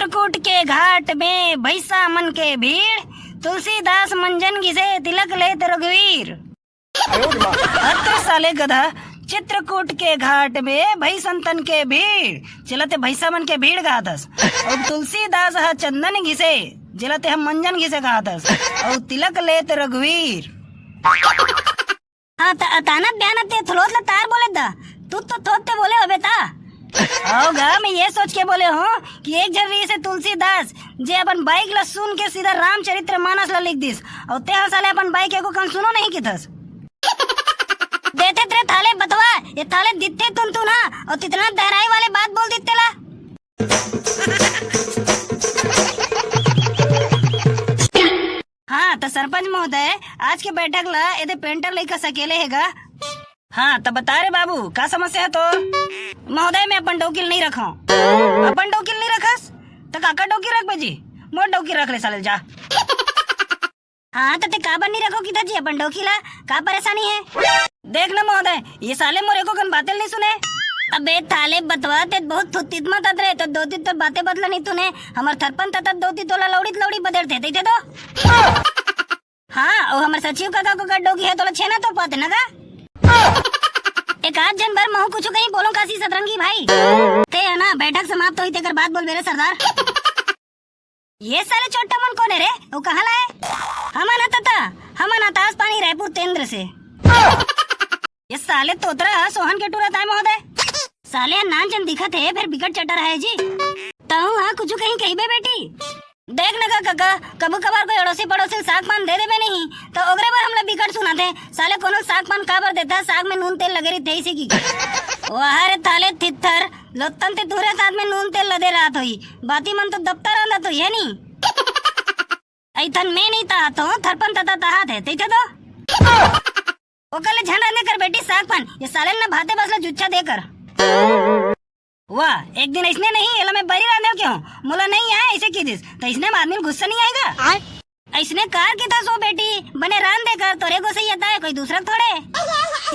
चित्रकूट के घाट में भैसा मन के भीड़, तुलसीदास मंजन घिसे तिलक लेत रघुवीर। साले गधा, चित्रकूट के घाट में भई संतन के भीड़, चलते भैसा मन के भीड़ गातस। और तुलसीदास हा चंदन घिसे, जलते हम मंजन घिसे गातस। और तिलक लेत रघुवीर। हाँ अचानक ध्यान ते थलोत तार बोले दा, तू तो थोते बोले हो बेटा। होगा मैं ये सोच के बोले हूँ कि एक जरूरी से तुलसीदास जे अपन बाइक ला सुन के सीधा रामचरित्र मानस ला लिख दिस। और ते साले अपन बाइक को कम सुनो नहीं किथस। देते तेरे थाले बतवा, ये थाले दित्ते तुम ना और तितना गहराई वाले बात बोल दित्ते ला। हाँ तो सरपंच महोदय, आज के बैठक ला यदि पेंटर लेकर सकेले हैगा। हाँ तो बता रे बाबू का समस्या है तो। महोदय मैं अपन डोकिल नहीं रखा। अपन डोकिल नहीं रखस तो काका डोकी रख बेजी, मोर डोकी रख ले साले जा। हाँ तो ते काबर नहीं रखो किधर जी अपन डोकी ला, का परेशानी है? देख ना महोदय, ये साले मोरे को कन बातें नहीं सुने। अबे थाले बतवा, ते बहुत थुत्तित मत रहे तो दो तीन तो बातें बदला नहीं तूने। हमार थरपन तथा दो तीन तोला लौड़ी बदलते थे तो। हाँ और हमारे सचिव काका को डोकी है तो छेना तो पाते ना का। एक आध जन भर महू कुछ कहीं बोलो काशी सतरंगी भाई ते है ना। बैठक समाप्त हुई तेकर बात बोल मेरे सरदार। ये साले छोटा मन कौन है रे, वो कहाँ लाए? हम तास पानी रायपुर तेंद्र से। ये साले तोतरा सोहन के टूरा था महोदय। साले नान जन दिखत है फिर बिकट चटर है जी। ताऊ हाँ कुछ कहीं कही बे बेटी। देख लगा काका, कबू कभार कोई अड़ोसी पड़ोसी साग पान दे देवे नहीं तो ओगरे बार हमला बिकट सुना थे। साले कोनो साग पान काबर देता, साग में नून तेल लगे रही थे इसी की। वाहरे थाले थित्थर लोतन ते दूरे साथ में नून तेल लदे रात हुई, बाती मन तो दफ्तर आंदा तो ये नहीं। ऐथन में नहीं ता तो थरपन तता तहा थे ते तो। ओकले झंडा देकर बेटी साग पान, ये साले ना भाते बसला जुच्छा देकर। वाह एक दिन इसने नहीं एला मैं बरी रांधल क्यों मोला नहीं आया ऐसे की दिस तो इसने आदमी गुस्सा नहीं आएगा। इसने कार की था सो बेटी बने रांध देकर तोरे को सही आता है कोई दूसरा थोड़े।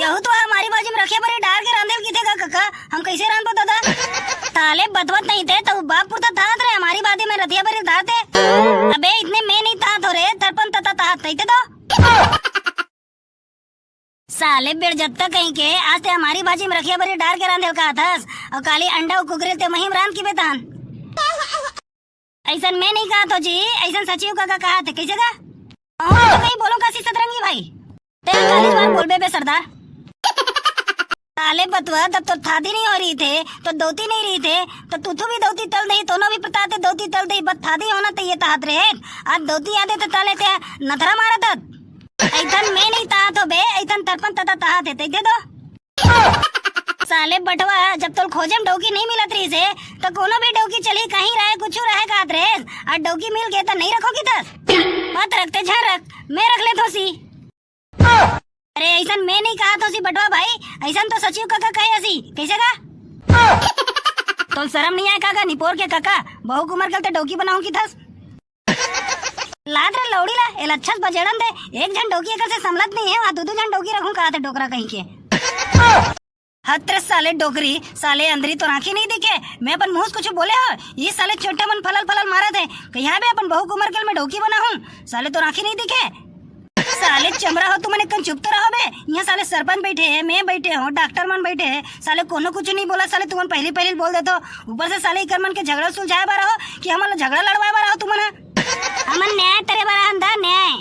यहू तो हमारी बाजी में रखे बड़े डाल के रांधल की थे काका, हम कैसे रांध पाता था? ताले बतवत नहीं थे तो बाप पुरता था रे हमारी बादी में रतिया बरी धाते। अबे इतने में नहीं था थोड़े तरपन तता था थे तो। साले बेड़ जब तक कहीं के आज ते हमारी भाजी में रखिया बरी डाल के रांधेल का थस और काली अंडा कुकरे ते महिम रांध की बेतान। ऐसा मैं नहीं कहा तो जी, ऐसा सचिव काका कहा थे कैसे का? तो कहीं बोलो काशी सतरंगी भाई तेरे 40 बार बोल बे सरदार। साले बतवा तब तो थादी नहीं हो रही थे तो दोती नहीं रही थे तो तू भी दोती तल दही दोनों भी प्रताते दोती तल दही बस थादी होना तो ये ताहत रहे। आज दोती आते तो ताले ते नथरा मारा था। ऐथन में नहीं ता तो बे ऐथन तरपन तता तहा थे ते दो। साले बटवा जब तो खोजम डोकी नहीं मिलत रही से तो कोनो भी डोकी चली कहीं रहे कुछ रहे कात रे। आज डोकी मिल गए तो नहीं रखोगी तस मत रखते झा रख मैं रख ले तो सी। अरे ऐसा मैं नहीं कहा तो सी बटवा भाई, ऐसा तो सचिव काका कहे ऐसी कैसे का? तो शर्म नहीं आए काका निपोर के काका बहु कुमार कल ते डोकी बनाऊं की थस। लाद रे लौड़ी ला एल अच्छा बजेड़न दे एक जन डोकी एकर से समलत नहीं है, वहां दो जन डोकी रखूं कहा थे डोकरा कहीं के। हत्र साले डोकरी साले अंदरी तो आंखें नहीं दिखे, मैं अपन मुंह कुछ बोले हो ये साले छोटे मन फलल मारा थे कहीं बे अपन बहु कुमार कल में डोकी बना हूँ साले तो आंखें नहीं दिखे। साले चमड़ा हो तुमने कन चुप तो रहो बे, यहाँ साले सरपंच बैठे है मैं बैठे हूँ डॉक्टर मन बैठे है साले कोनो कुछ नहीं बोला। साले तुम पहले बोल दे तो ऊपर से साले इकर मन के झगड़ा सुलझाए बार हो कि हम झगड़ा लड़वाए बार हो तुमने हमन न्याय तेरे बारा अंधा न्याय।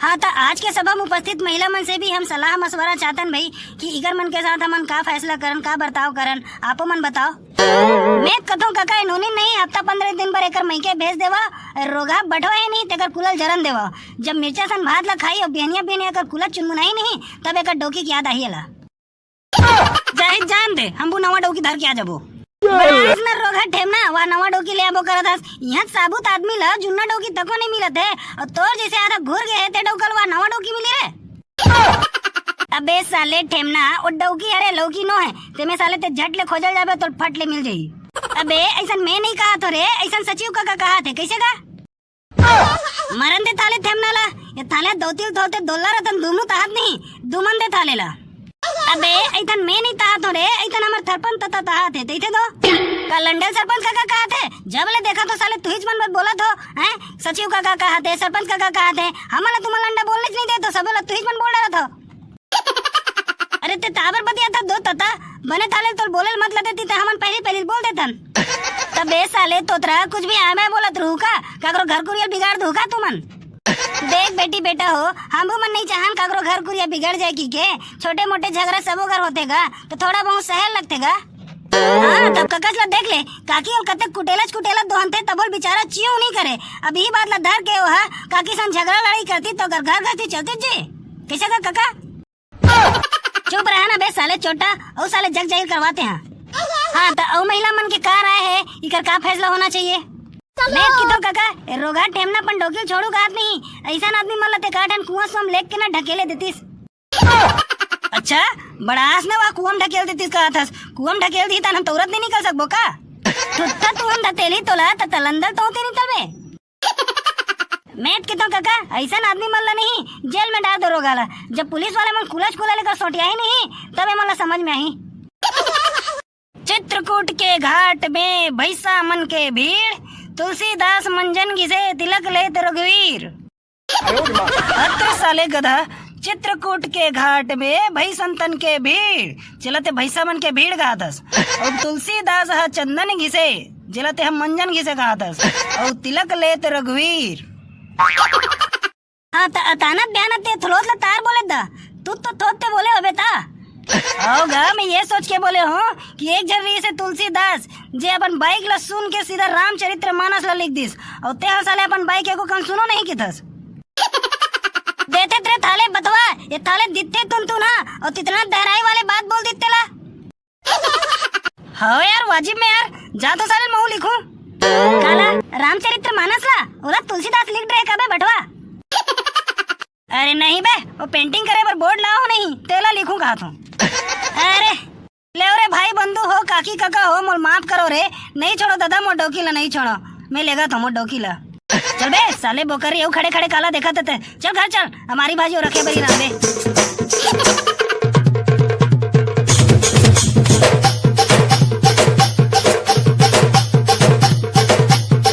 हाँ तो आज के सभा में उपस्थित महिला मन से भी हम सलाह मशवरा चाहतन भाई कि इगर मन के साथ हमन का फैसला करन का बर्ताव करन आपो मन बताओ। मैं कथों काका इन्होंने नहीं हफ्ता 15 दिन पर एकर मई के भेज देवा रोगा बढ़वा है नहीं तेकर कुलल जरन देवा। जब मिर्चा सन भात ला खाई और बेहनिया कर कुलत चुनमुनाई नहीं तब एकर डोकी की याद आई ला। जाहिद जान दे हम वो नवा डोकी धर के आ जबो ना रोगा ठेमना वह नवा डोकी ले आबो करत हस। यहाँ साबुत आदमी ला जुन्ना डोकी तको नहीं मिलत है और तोर जैसे आधा घूर गए है ते डोकल वह नवा डोकी मिली रे। अबे साले ठेमना वो डोकी अरे लौकी नो है ते में साले ते झट ले खोजल जाबे तो फट ले मिल जाई। अबे ऐसा मैं नहीं कहा तो रे ऐसा सचिव का कहा थे कैसे का मरन दे थाले ठेमना ला ये थाले दो तिल धोते डॉलर रतन दुमु ताहत नहीं दुमन दे थाले ला। अबे ऐसा मैं नहीं ताहत हो रे ऐसा हमार थरपन तता ताहत है ते दो का लंडन सरपंच काका कहा थे? जब ले देखा तो साले तू ही मन मत बोला तो हैं? सचिव काका कहा थे, सरपंच काका कहा थे, हमला तुम्हाला लंडा बोलने नहीं दे तो सब तू ही मन बोल रहा था। अरे ते ताबर बदिया था दो तता बने थाले तो बोले मत लेते ती हमन पहले बोल देतन। तब बे साले तोतरा कुछ भी आमे बोलत रहू का काकरो घर कुरिया बिगाड़ दू का तुमन। देख बेटी बेटा हो, हम मन नहीं चाहन काकरो घर कुरिया बिगड़ जाए की के छोटे मोटे झगड़ा सबो घर होतेगा तो थोड़ा बहुत सहल लगतेगा। हाँ तब ककस ला देख ले काकी और कते कुटेला दोहनते तबोल बेचारा चियो नहीं करे। अब ही बात ला धर के ओहा काकी सन झगड़ा लड़ाई करती तो घर से चलते जी कैसे का काका। चुप रहा ना बे साले छोटा और साले जग जाहिर करवाते हैं। हाँ तो और महिला मन के कार आए है इकर का फैसला होना चाहिए। मैं की तो काका रोगा टेमना पन डोकिल छोड़ू का आदमी ऐसा आदमी मन लते काटन कुआं सोम लेक के ना ढकेले देतीस। अच्छा बड़ास ना वा कुआं ढकेल देतीस का थस कुआं ढकेल दी तन तौरत नहीं निकल सकबो का तुत्ता तू हम ढकेली तोला त तलंदर तो होती निकलबे। मैं की तो काका ऐसा आदमी मन ला नहीं जेल में डाल दो रोगाला जब पुलिस वाले मन कुलच कुला लेकर सोटिया ही नहीं तब मन ला समझ में आई। चित्रकूट के घाट में भैसा मन के भीड़ तुलसीदास मंजन घिसे तिलक लेत रघुवीर। अत्र साले गधा चित्रकूट के घाट में भई संतन के भीड़ चलते भैसा मन के भीड़ गातस और तुलसीदास हा चंदन घिसे जलते हम मंजन घिसे गातस और तिलक लेत रघुवीर। हाँ अचानक ध्यान ते थलोत ला तार बोले दा तू तो थोते बोले हो बेटा। होगा मैं ये सोच के बोले हूँ कि एक जरूरी से तुलसीदास जे अपन बाइक ला सुन के सीधा रामचरित्र मानस ला लिख दिस और ते साले अपन बाइक को कम सुनो नहीं किथस। देते तेरे थाले बतवा ये थाले दित्ते तुम ना और तितना दहराई वाले बात बोल दित्ते ला। हाँ यार वाजिब में यार जा तो साले महू लिखूं काला रामचरित्र मानस ला उधर तुलसीदास लिख रहे कबे बटवा। अरे नहीं बे वो पेंटिंग करे पर बोर्ड लाओ नहीं तेला लिखूं कहा तू। अरे ले रे भाई बंधु हो काकी काका हो मोल माफ करो रे नहीं छोड़ो दादा मोर डोकीला नहीं छोड़ो मैं लेगा तो मोर डोकीला। चल बे साले बोकरी खड़े खड़े काला देखा थे चल घर चल हमारी भाजी रखे बरी राम बे।